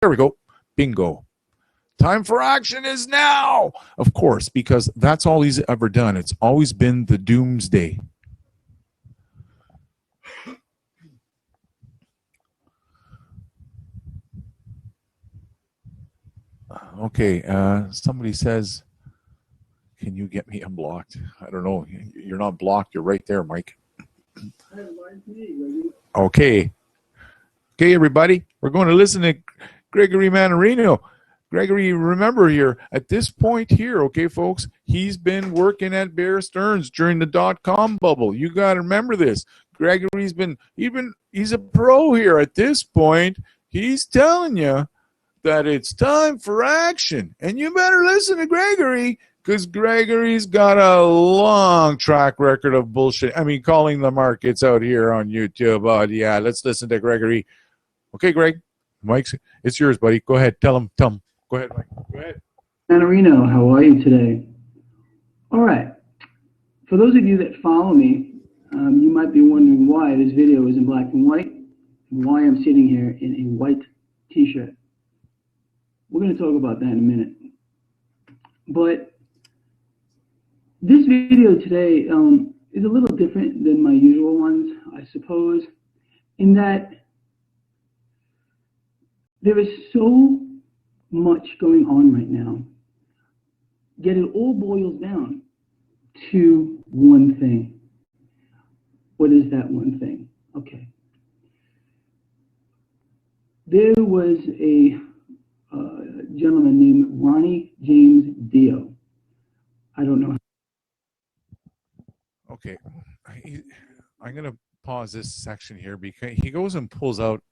There we go. Bingo. Time for action is now. Of course, because that's all he's ever done. It's always been the doomsday. Okay, somebody says, can you get me unblocked? I don't know. You're not blocked. You're right there, Mike. Okay. Okay, everybody. We're going to listen to Gregory Mannarino. Gregory, remember here, at this point here, okay, folks, he's been working at Bear Stearns during the dot-com bubble. You got to remember this. Gregory's been, he's a pro here. At this point, he's telling you that it's time for action. And you better listen to Gregory, because Gregory's got a long track record of bullshit. I mean, calling the markets out here on YouTube. Oh, yeah, let's listen to Gregory. Okay, Greg, Mike's, it's yours, buddy. Go ahead. Tell him. Go ahead, Mike. Go ahead. Mannarino, how are you today? All right. For those of you that follow me, you might be wondering why this video is in black and white and why I'm sitting here in a white t-shirt. We're going to talk about that in a minute. But this video today is a little different than my usual ones, I suppose, in that there is so much going on right now, yet it all boils down to one thing. What is that one thing? Okay. There was a gentleman named Ronnie James Dio. I don't know. Okay. I'm going to pause this section here because he goes and pulls out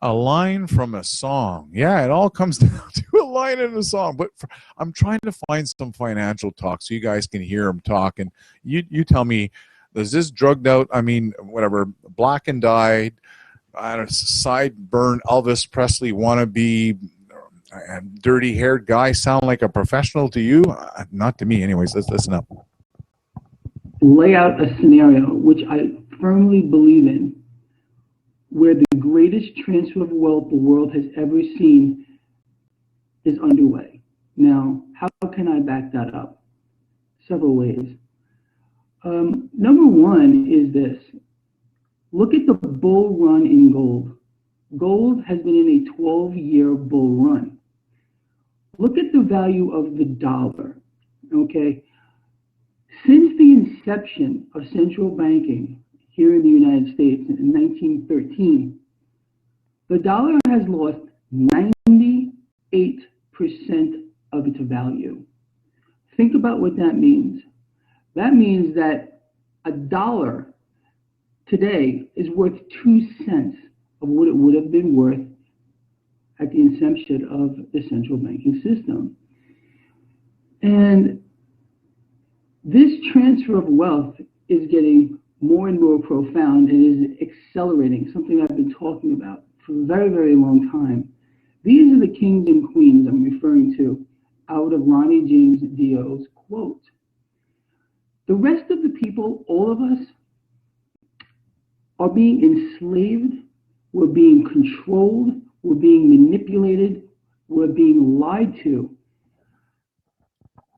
a line from a song. Yeah, it all comes down to a line in a song. But I'm trying to find some financial talk so you guys can hear him talk. And you tell me, does this drugged out, I mean, whatever, black and dyed, sideburn Elvis Presley wannabe, dirty-haired guy sound like a professional to you? Not to me. Anyways, let's listen up. Lay out a scenario which I firmly believe in, where the greatest transfer of wealth the world has ever seen is underway. Now, how can I back that up? Several ways. Number one is this. Look at the bull run in gold. Gold has been in a 12-year bull run. Look at the value of the dollar, okay? Since the inception of central banking here in the United States in 1913, the dollar has lost 98% of its value. Think about what that means. That means that a dollar today is worth 2 cents of what it would have been worth at the inception of the central banking system. And this transfer of wealth is getting more and more profound and is accelerating, something I've been talking about for a very, very long time. These are the kings and queens I'm referring to out of Ronnie James Dio's quote. The rest of the people, all of us, are being enslaved, we're being controlled, we're being manipulated, we're being lied to.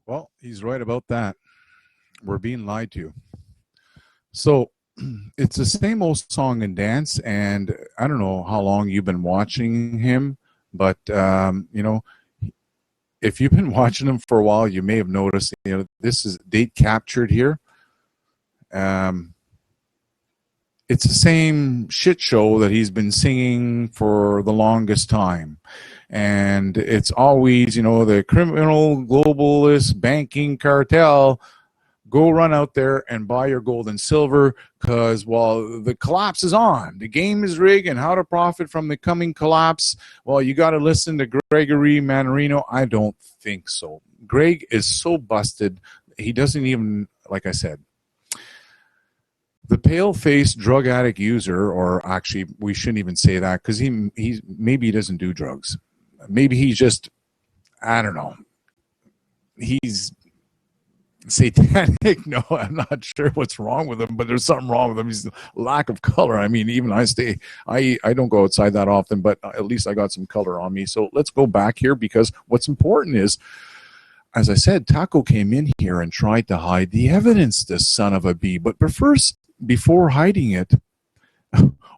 Well, he's right about that. We're being lied to. So it's the same old song and dance, and I don't know how long you've been watching him, but you know, if you've been watching him for a while, you may have noticed, you know, this is date captured here. It's the same shit show that he's been singing for the longest time. And it's always, you know, the criminal globalist banking cartel. Go run out there and buy your gold and silver because, well, the collapse is on. The game is rigged, and how to profit from the coming collapse. Well, you got to listen to Gregory Mannarino. I don't think so. Greg is so busted. He doesn't even, like I said, the pale-faced drug addict user, or actually we shouldn't even say that because he's maybe he doesn't do drugs. Maybe he's just, I don't know. Satanic? No, I'm not sure what's wrong with him, but there's something wrong with him. He's lack of color. I mean, even I don't go outside that often, but at least I got some color on me. So let's go back here, because what's important is, as I said, Taco came in here and tried to hide the evidence, the son of a bee. But first, before hiding it,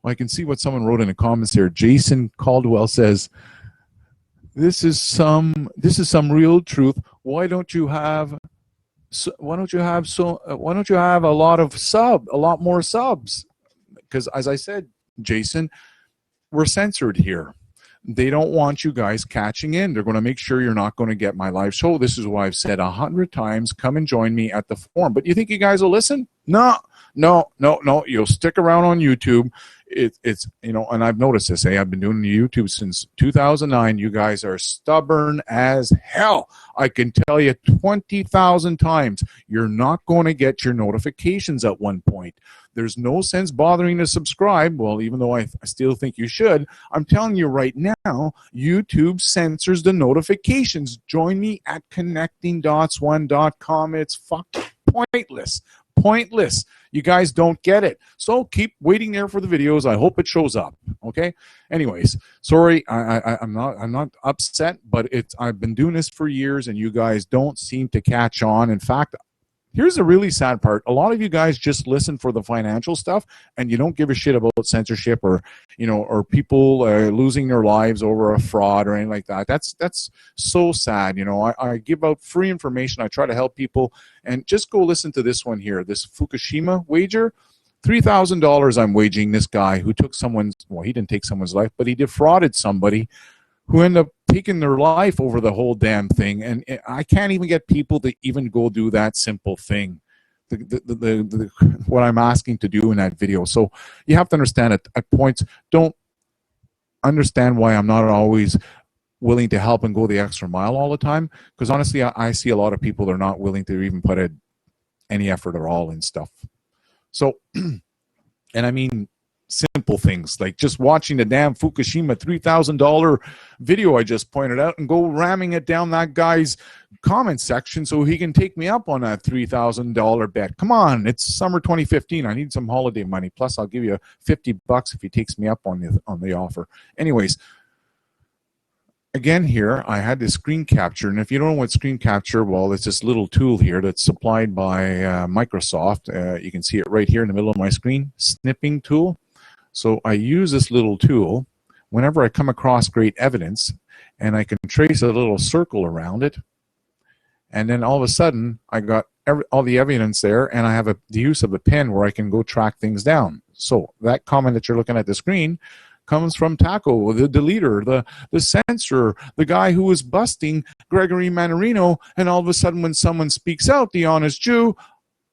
I can see what someone wrote in the comments here. Jason Caldwell says, "This is some real truth. Why don't you have a lot more subs?" Because, as I said, Jason, we're censored here. They don't want you guys catching in. They're going to make sure you're not going to get my live show. This is why I've said 100 times, come and join me at the forum. But you think you guys will listen? No. You'll stick around on YouTube. It's and I've noticed this. I've been doing YouTube since 2009. You guys are stubborn as hell. I can tell you 20,000 times, you're not going to get your notifications at one point. There's no sense bothering to subscribe. Well, even though I still think you should, I'm telling you right now, YouTube censors the notifications. Join me at connectingdots1.com. It's fucking pointless. You guys don't get it. So keep waiting there for the videos. I hope it shows up. Okay. Anyways, sorry, I'm not upset, but I've been doing this for years, and you guys don't seem to catch on. In fact, here's the really sad part. A lot of you guys just listen for the financial stuff, and you don't give a shit about censorship or people losing their lives over a fraud or anything like that. That's so sad. I give out free information. I try to help people, and just go listen to this one here. This Fukushima wager, $3,000 I'm wagering this guy who took he didn't take someone's life, but he defrauded somebody who ended up taking their life over the whole damn thing. And I can't even get people to even go do that simple thing, what I'm asking to do in that video. So you have to understand at points, don't understand why I'm not always willing to help and go the extra mile all the time. Because honestly, I see a lot of people that are not willing to even put any effort at all in stuff. So, and I mean, simple things like just watching the damn Fukushima $3,000 video I just pointed out and go ramming it down that guy's comment section so he can take me up on that $3,000 bet. Come on, it's summer 2015. I need some holiday money. Plus, I'll give you $50 if he takes me up on the offer. Anyways, again here, I had this screen capture, and if you don't know what screen capture, well, it's this little tool here that's supplied by Microsoft. You can see it right here in the middle of my screen, snipping tool. So I use this little tool whenever I come across great evidence, and I can trace a little circle around it, and then all of a sudden I got all the evidence there, and I have the use of a pen where I can go track things down. So that comment that you're looking at the screen comes from Taco, the deleter, the censor, the guy who was busting Gregory Mannarino, and all of a sudden when someone speaks out, the honest Jew,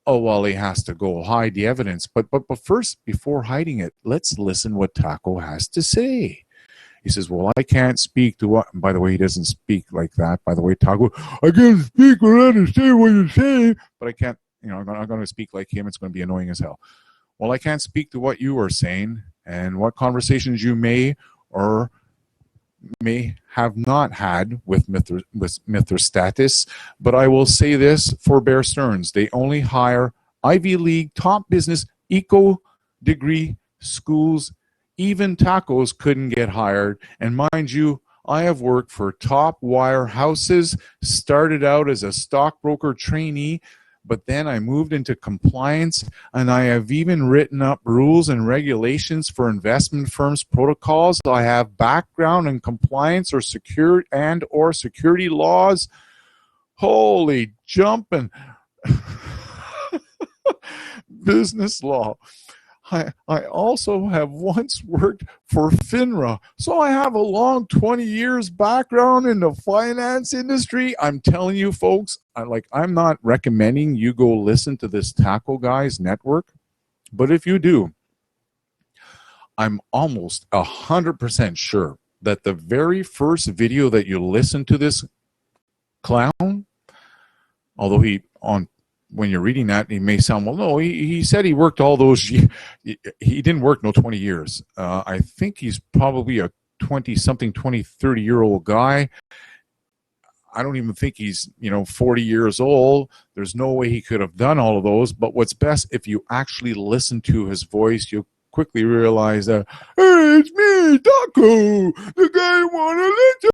oh, well, he has to go hide the evidence. But first, before hiding it, let's listen what Taco has to say. He says, well, I can't speak to what, by the way, he doesn't speak like that. By the way, Taco, I can't speak or understand what you're saying, but I can't, I'm going to speak like him. It's going to be annoying as hell. Well, I can't speak to what you are saying and what conversations you may or may have not had with Mithridates, but I will say this for Bear Stearns. They only hire Ivy League, top business, eco degree schools. Even Tacos couldn't get hired. And mind you, I have worked for top wire houses, started out as a stockbroker trainee, but then I moved into compliance, and I have even written up rules and regulations for investment firms' protocols. I have background in compliance or security laws. Holy jumping. Business law. I also have once worked for FINRA, so I have a long 20 years background in the finance industry. I'm telling you, folks, I'm not recommending you go listen to this Taco Guys network, but if you do, I'm almost 100% sure that the very first video that you listen to this clown, although when you're reading that, he may sound, well, no, he said he worked all those, he didn't work no 20 years. I think he's probably a 20-something, 20, 30-year-old guy. I don't even think he's, 40 years old. There's no way he could have done all of those. But what's best, if you actually listen to his voice, you'll quickly realize that, hey, it's me, Taco, the guy you want to listen